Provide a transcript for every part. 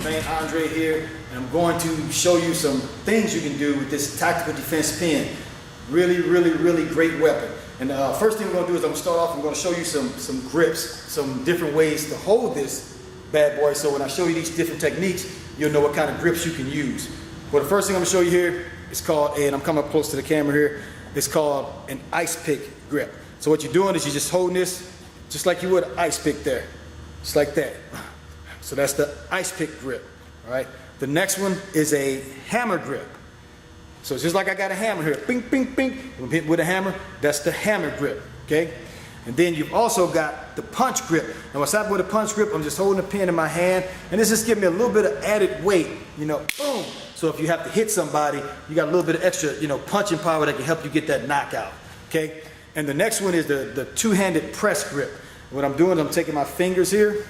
man Andre here, and I'm going to show you some things you can do with this tactical defense pen. Really great weapon. And first thing we're going to do is I'm going to start off, I'm going to show you some grips, some different ways to hold this bad boy. So when I show you these different techniques, you'll know what kind of grips you can use. Well, the first thing I'm going to show you here is called, and I'm coming up close to the camera here, it's called an ice pick grip. So what you're doing is you're just holding this just like you would an ice pick there, just like that. So that's the ice pick grip, all right? The next one is a hammer grip. So it's just like I got a hammer here, bing, bing, bing. I'm hitting with a hammer, that's the hammer grip, okay? And then you've also got the punch grip. And what's happening with a punch grip, I'm just holding a pen in my hand, and this just gives me a little bit of added weight, you know, boom. So if you have to hit somebody, you got a little bit of extra, you know, punching power that can help you get that knockout, okay? And the next one is the two-handed press grip. What I'm doing is I'm taking my fingers here.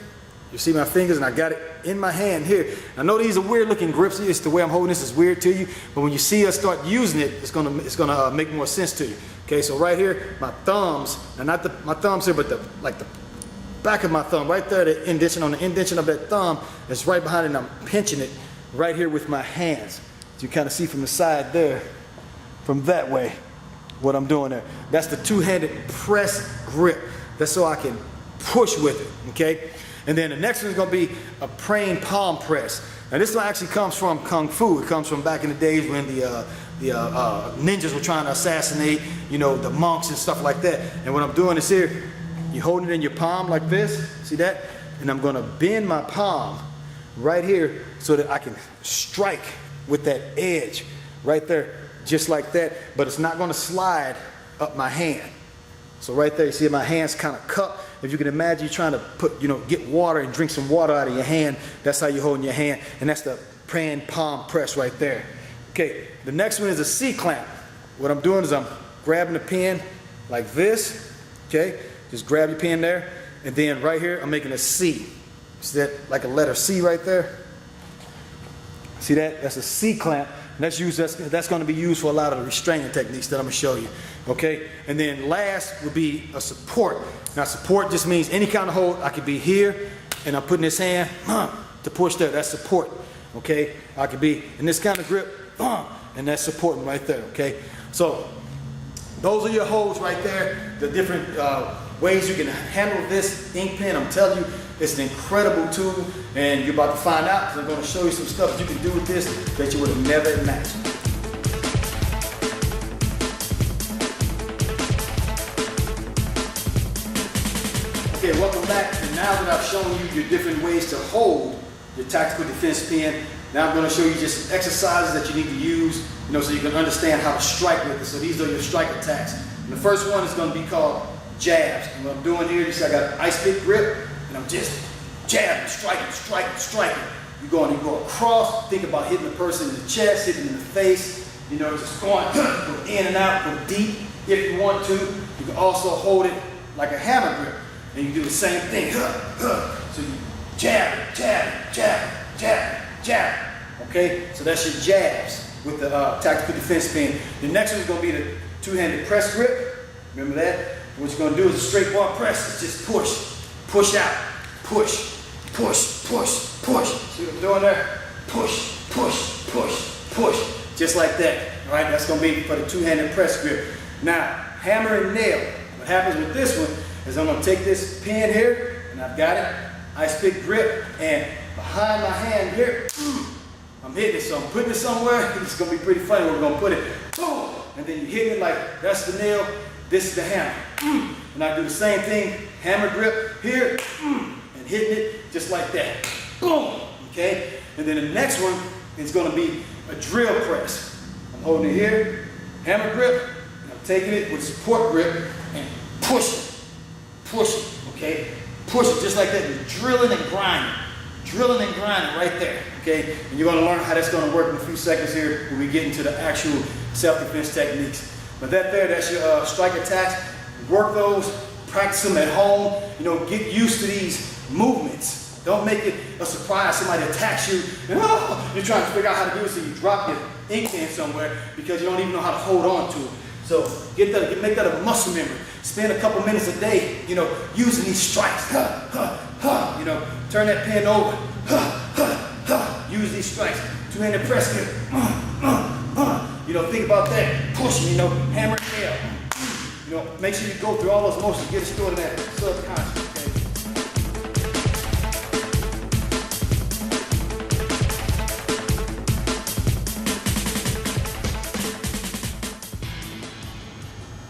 You see my fingers, and I got it in my hand here. I know these are weird looking grips. It's the way I'm holding this is weird to you, but when you see us start using it, it's gonna make more sense to you. Okay, so right here, my thumbs, and not my thumbs here, but the back of my thumb, right there, the indentation on the indentation of that thumb is right behind it, and I'm pinching it right here with my hands. So you kind of see from the side there, from that way, what I'm doing there. That's the two-handed press grip. That's so I can push with it, okay? And then the next one is going to be a praying palm press. Now this one actually comes from Kung Fu. It comes from back in the days when the ninjas were trying to assassinate, you know, the monks and stuff like that. And what I'm doing is here, you holding it in your palm like this, see that? And I'm going to bend my palm right here so that I can strike with that edge right there, just like that. But it's not going to slide up my hand. So right there, you see my hand's kind of cupped. If you can imagine you're trying to put, you know, get water and drink some water out of your hand, that's how you're holding your hand. And that's the praying palm press right there. Okay, the next one is a C-clamp. What I'm doing is I'm grabbing the pen like this, okay? Just grab your pen there. And then right here, I'm making a C. See that, like a letter C right there? See that? That's a C-clamp. That's going to be used for a lot of the restraining techniques that I'm going to show you, okay? And then last would be a support. Now support just means any kind of hold. I could be here, and I'm putting this hand to push there. That's support, okay? I could be in this kind of grip, and that's supporting right there, okay? So those are your holds right there. The different ways you can handle this ink pen. I'm telling you, it's an incredible tool, and you're about to find out, because I'm going to show you some stuff that you can do with this that you would have never imagined. Okay, welcome back. And now that I've shown you your different ways to hold your tactical defense pen, now I'm going to show you just some exercises that you need to use, you know, so you can understand how to strike with it. So these are your strike attacks. And the first one is going to be called jabs. And what I'm doing here, you see I got an ice pick grip, and I'm just jabbing, striking. You go across, think about hitting the person in the chest, hitting them in the face, you know, just going in and out, go deep if you want to. You can also hold it like a hammer grip, and you do the same thing. So you jab, okay? So that's your jabs with the tactical defense pen. The next one is going to be the two-handed press grip. Remember that? What you're going to do is a straight bar press. It's just push out, push. See what I'm doing there? Push. Just like that, all right? That's going to be for the two-handed press grip. Now, hammer and nail. What happens with this one is I'm going to take this pen here, and I've got it, ice pick grip, and behind my hand here, I'm hitting it. So I'm putting it somewhere. It's going to be pretty funny. We're going to put it, boom, and then you hit it like that's the nail, this is the hammer. And I do the same thing, hammer grip here, and hitting it just like that. Boom, okay? And then the next one is going to be a drill press. I'm holding it here, hammer grip, and I'm taking it with support grip and push it, okay? Push it just like that, just drilling and grinding right there, okay? And you're going to learn how that's going to work in a few seconds here when we get into the actual self-defense techniques. But that's your strike attacks. Work those, practice them at home, you know, get used to these movements. Don't make it a surprise. Somebody attacks you, and you're trying to figure out how to do it, so you drop your ink pen somewhere because you don't even know how to hold on to it. So make that a muscle memory. Spend a couple minutes a day, you know, using these strikes. You know, turn that pen over. use these strikes. Two-handed press grip. You know, think about that. Push, you know, hammer and nail. You know, make sure you go through all those motions. Get it stored in that subconscious, okay?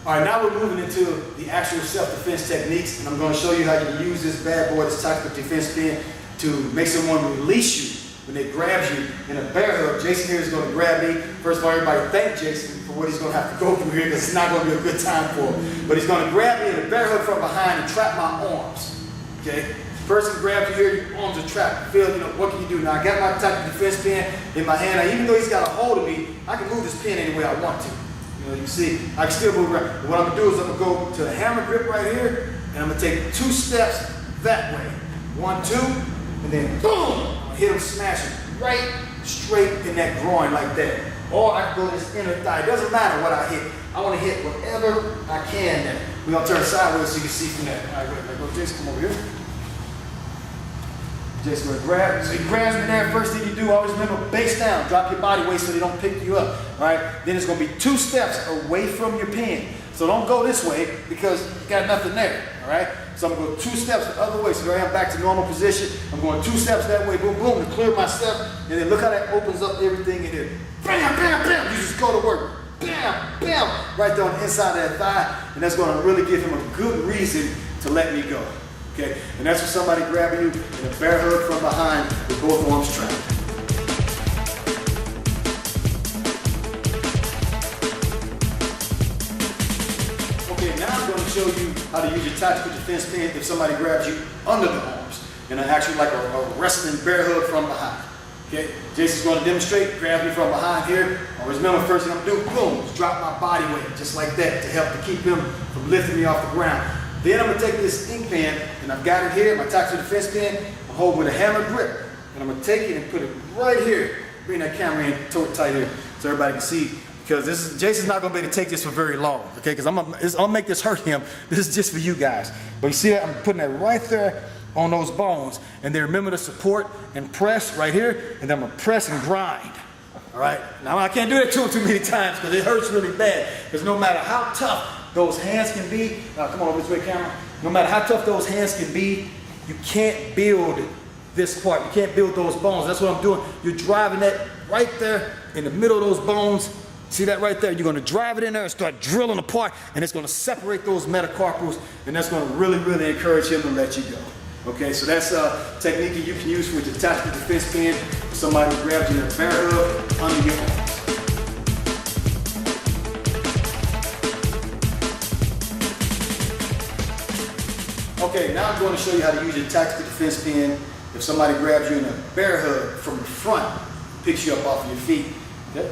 All right, now we're moving into the actual self-defense techniques, and I'm going to show you how you can use this bad boy, this tactical defense pin, to make someone release you when they grab you in a bear hug. Jason here is going to grab me. First of all, everybody thank Jason for what he's going to have to go through here, because it's not going to be a good time for him. But he's going to grab me in a bear hug from behind and trap my arms. Okay? Person grabs you here, your arms are trapped. You feel, you know, what can you do? Now I got my tactical defense pin in my hand. Now, even though he's got a hold of me, I can move this pin any way I want to. You know, you see, I can still move around. But what I'm going to do is I'm going to go to the hammer grip right here, and I'm going to take 2 steps that way. 1, 2, and then boom! Hit him, smash him right straight in that groin like that. Or I can go to this inner thigh. It doesn't matter what I hit. I want to hit whatever I can there. We're going to turn sideways so you can see from that. All right, wait, go, Jason, come over here. Jason's going to grab. So he grabs me there. First thing you do, always remember, base down. Drop your body weight so they don't pick you up. All right? Then it's going to be 2 steps away from your pin. So don't go this way because you got nothing there. All right? So I'm going to go 2 steps the other way. So here I am back to normal position. I'm going 2 steps that way. Boom, boom, to clear myself. And then look how that opens up everything in here. Bam, bam, bam. You just go to work. Bam, bam. Right there on the inside of that thigh. And that's going to really give him a good reason to let me go. Okay, and that's with somebody grabbing you in a bear hug from behind with both arms trapped. Okay, now I'm going to show you how to use your tactical defense pin if somebody grabs you under the arms in actually like a wrestling bear hug from behind. Okay, Jason's going to demonstrate, grab me from behind here. Always remember, first thing I'm going to do, boom, is drop my body weight just like that to help to keep him from lifting me off the ground. Then I'm going to take this ink pen, and I've got it here, my tactical defense pen. I'm holding with a hammer grip, and I'm going to take it and put it right here. Bring that camera in, toe it tight here, so everybody can see. Because Jason's not going to be able to take this for very long, okay? Because I'm going to make this hurt him. This is just for you guys. But you see that? I'm putting that right there on those bones. And then remember to support and press right here, and then I'm going to press and grind. All right? Now, I can't do that too many times because it hurts really bad. Because no matter how tough those hands can be, come on over this way, camera. No matter how tough those hands can be, you can't build this part. You can't build those bones. That's what I'm doing. You're driving that right there in the middle of those bones. See that right there? You're going to drive it in there and start drilling apart, and it's going to separate those metacarpals, and that's going to really, really encourage him to let you go. Okay, so that's a technique that you can use with your tactical defense pin. Somebody grabs you in a bear hug under your arms. Okay, now I'm going to show you how to use your tactical defense pin if somebody grabs you in a bear hug from the front, picks you up off of your feet. Okay?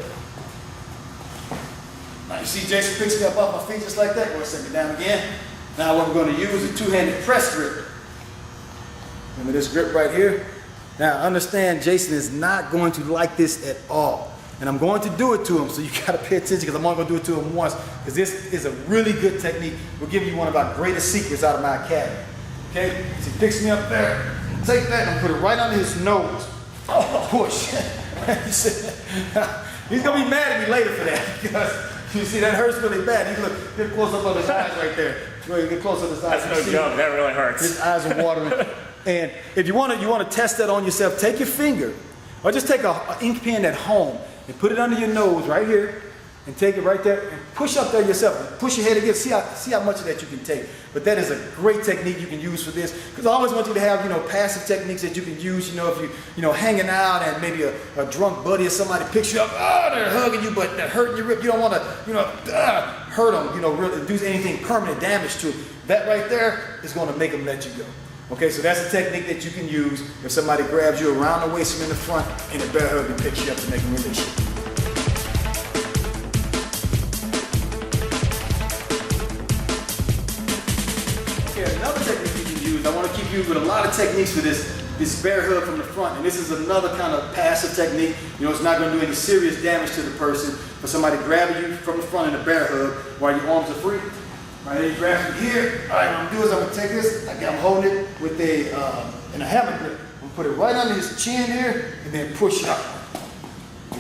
Now you see Jason picks me up off my feet just like that. Go ahead and set me down again. Now what I'm going to use is a two-handed press grip. Remember this grip right here? Now understand Jason is not going to like this at all. And I'm going to do it to him, so you got to pay attention because I'm only going to do it to him once because this is a really good technique. We're giving you one of our greatest secrets out of my academy. Okay? So he picks me up there, take that and put it right under his nose. Oh, push. He's going to be mad at me later for that because you see that hurts really bad. You look, get close up on his eyes right there. Get close up his eyes. That's no joke. That really hurts. His eyes are watering. And if you want to test that on yourself, take your finger or just take an ink pen at home and put it under your nose right here and take it right there and push up there yourself. Push your head again. See how much of that you can take. But that is a great technique you can use for this because I always want you to have, passive techniques that you can use, if you, hanging out and maybe a drunk buddy or somebody picks you up, they're hugging you, but they're hurting your rib. You don't want to, hurt them, really do anything permanent damage to them. That right there is going to make them let you go. Okay, so that's a technique that you can use if somebody grabs you around the waist from in the front in a bear hug and picks you up to make them release you. Okay, another technique you can use, I want to keep you with a lot of techniques for this bear hug from the front, and this is another kind of passive technique. It's not going to do any serious damage to the person, but somebody grabbing you from the front in a bear hug while your arms are free. All right, then you grab from here. All right, what I'm going to do is I'm going to take this, I'm holding it with in a hammer grip. I'm gonna put it right under his chin here and then push up.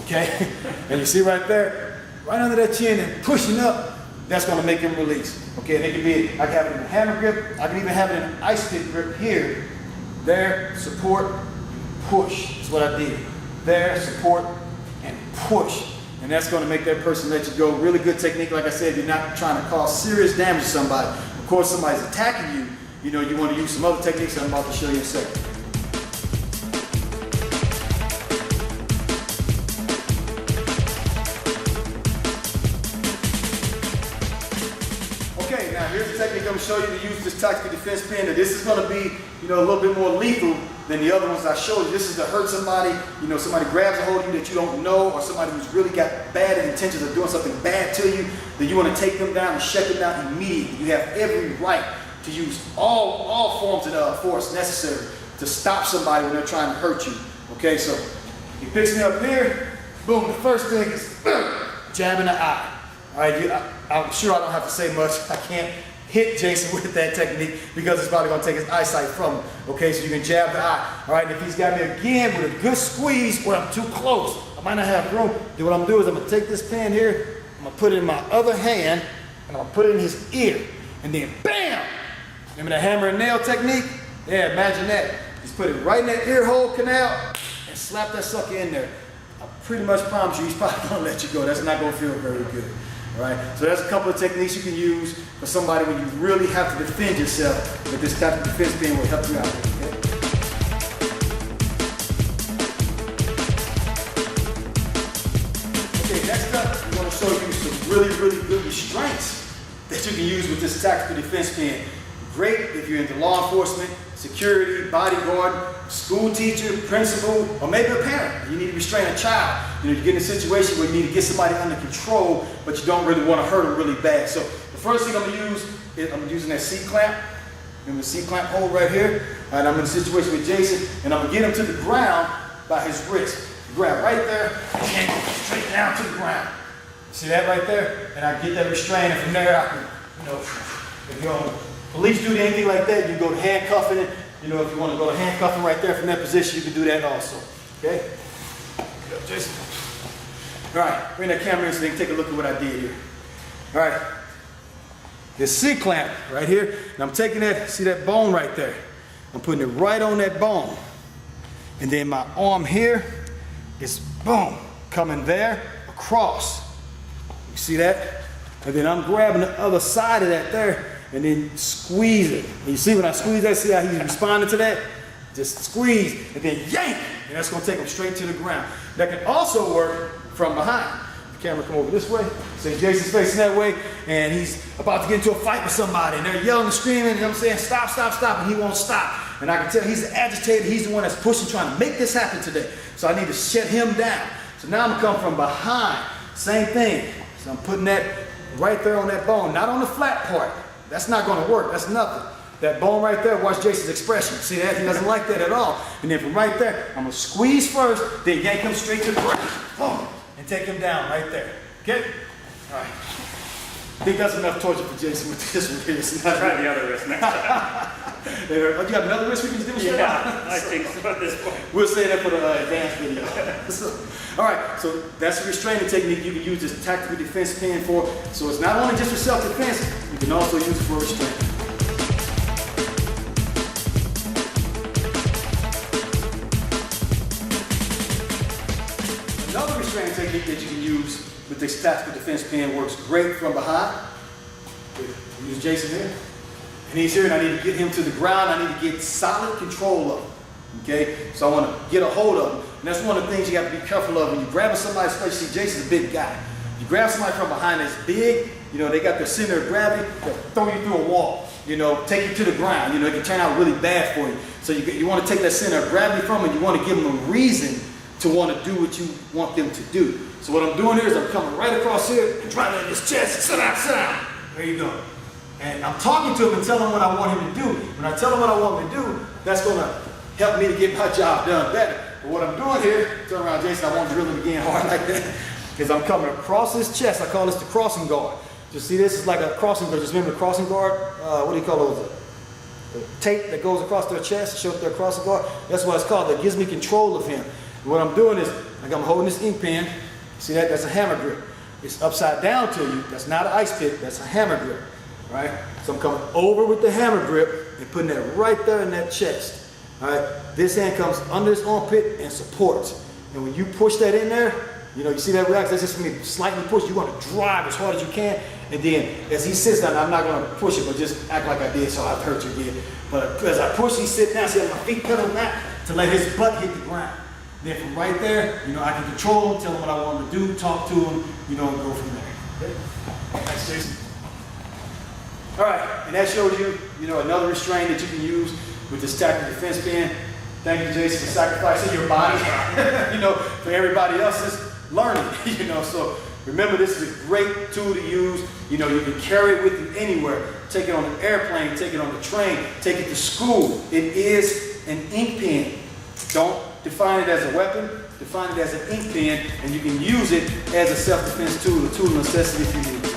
Okay? And you see right there, right under that chin and pushing up, that's gonna make him release. Okay, and it can be, I can have it in a hammer grip, I can even have it in an ice pick grip here. There, support, push. That's what I did. There, support, and push. And that's gonna make that person let you go. Really good technique. Like I said, you're not trying to cause serious damage to somebody. Of course, somebody's attacking you, you know, you want to use some other techniques that I'm about to show you in a second. Okay, now here's the technique I'm going to show you to use this tactical defense pin. Now, this is going to be, you know, a little bit more lethal than the other ones I showed you. This is to hurt somebody, you know, somebody grabs a hold of you that you don't know, or somebody who's really got bad intentions of doing something bad to you, that you want to take them down and shut them down immediately. You have every right to use all forms of force necessary to stop somebody when they're trying to hurt you. Okay, so he picks me up here, boom, the first thing is jab in the eye. All right, I'm sure I don't have to say much. I can't hit Jason with that technique because it's probably gonna take his eyesight from him. Okay, so you can jab the eye. All right, and if he's got me again with a good squeeze or I'm too close, I might not have room, then what I'm gonna do is I'm gonna take this pin here, I'm gonna put it in my other hand, and I'm gonna put it in his ear, and then bam! Remember the hammer and nail technique? Yeah, imagine that. Just put it right in that ear hole canal and slap that sucker in there. I pretty much promise you he's probably gonna let you go. That's not gonna feel very good. All right, so there's a couple of techniques you can use for somebody when you really have to defend yourself, but this type of defense pin will help you out. Okay, next up, I'm gonna show you some really good restraints that you can use with this tactical defense pin. Great if you're into law enforcement, security, bodyguard, school teacher, principal, or maybe a parent. You need to restrain a child. You know, you get in a situation where you need to get somebody under control, but you don't really want to hurt them really bad. So the first thing I'm going to use is I'm using that C-clamp. Remember the C-clamp hold right here? All right, I'm in a situation with Jason, and I'm going to get him to the ground by his wrist. Grab right there, and go straight down to the ground. See that right there? And I get that restraint, and from there I can, you know, if you're on police duty, anything like that, you go to handcuffing it. You know, if you want to go to handcuffing right there from that position, you can do that also. Okay? Get up, Jason. All right, bring that camera in so they can take a look at what I did here. All right, this C-clamp right here, and I'm taking that, see that bone right there? I'm putting it right on that bone. And then my arm here is, boom, coming there, across. You see that? And then I'm grabbing the other side of that there, and then squeeze it. And you see when I squeeze that, see how he's responding to that? Just squeeze, and then yank, and that's gonna take him straight to the ground. That can also work from behind. The camera come over this way, say Jason's facing that way, and he's about to get into a fight with somebody, and they're yelling and screaming, and I'm saying, stop, stop, stop, and he won't stop. And I can tell he's agitated, he's the one that's pushing, trying to make this happen today. So I need to shut him down. So now I'm gonna come from behind, same thing. So I'm putting that right there on that bone, not on the flat part. That's not going to work. That's nothing. That bone right there, watch Jason's expression. See that? He doesn't like that at all. And then from right there, I'm going to squeeze first, then yank him straight to the ground. Boom. And take him down right there. Okay? All right. I think that's enough torture for Jason with this one here. Try the other wrist next time. Oh, you got another wrist we can demonstrate? Yeah, I think so at this point. We'll say that for the advanced video. All right, so that's a restraining technique you can use this tactical defense pin for. So it's not only just for self-defense, you can also use it for restraint. Another restraining technique that you can use with this tactical defense pin works great from behind. Use Jason here. And he's here, and I need to get him to the ground. I need to get solid control of him. Okay? So I want to get a hold of him. And that's one of the things you have to be careful of when you're grabbing somebody, especially Jason's a big guy. You grab somebody from behind that's big, you know, they got their center of gravity, they'll throw you through a wall, you know, take you to the ground. You know, it can turn out really bad for you. So you want to take that center of gravity from them, and you want to give them a reason to want to do what you want them to do. So what I'm doing here is I'm coming right across here and driving in his chest. Sit down, sit down. There you go. And I'm talking to him and telling him what I want him to do. When I tell him what I want him to do, that's going to help me to get my job done better. But what I'm doing here, turn around, Jason, I won't drill him again hard like that, is I'm coming across his chest. I call this the crossing guard. Just see, this is like a crossing guard. Just remember the crossing guard? What do you call those? tape that goes across their chest, show up their crossing guard. That's what it's called. That gives me control of him. And what I'm doing is, like I'm holding this ink pen. See that? That's a hammer grip. It's upside down to you. That's not an ice pick. That's a hammer grip, right? So I'm coming over with the hammer grip and putting that right there in that chest. All right. This hand comes under his armpit and supports. And when you push that in there, you know, you see that relax? That's just me slightly push. You want to drive as hard as you can. And then as he sits down, I'm not going to push it, but just act like I did, so I've hurt you again. But as I push, he sits down, see my feet pedal that to let his butt hit the ground. Then from right there, you know, I can control him, tell him what I want him to do, talk to him, you know, and go from there. Okay? Thanks, Jason. All right, and that shows you, you know, another restraint that you can use with this tactical defense pen. Thank you, Jason, for sacrificing your body, you know, for everybody else's learning, you know. So remember, this is a great tool to use. You know, you can carry it with you anywhere. Take it on an airplane, take it on the train, take it to school. It is an ink pen. Don't define it as a weapon. Define it as an ink pen, and you can use it as a self-defense tool, a tool of necessity if you need it.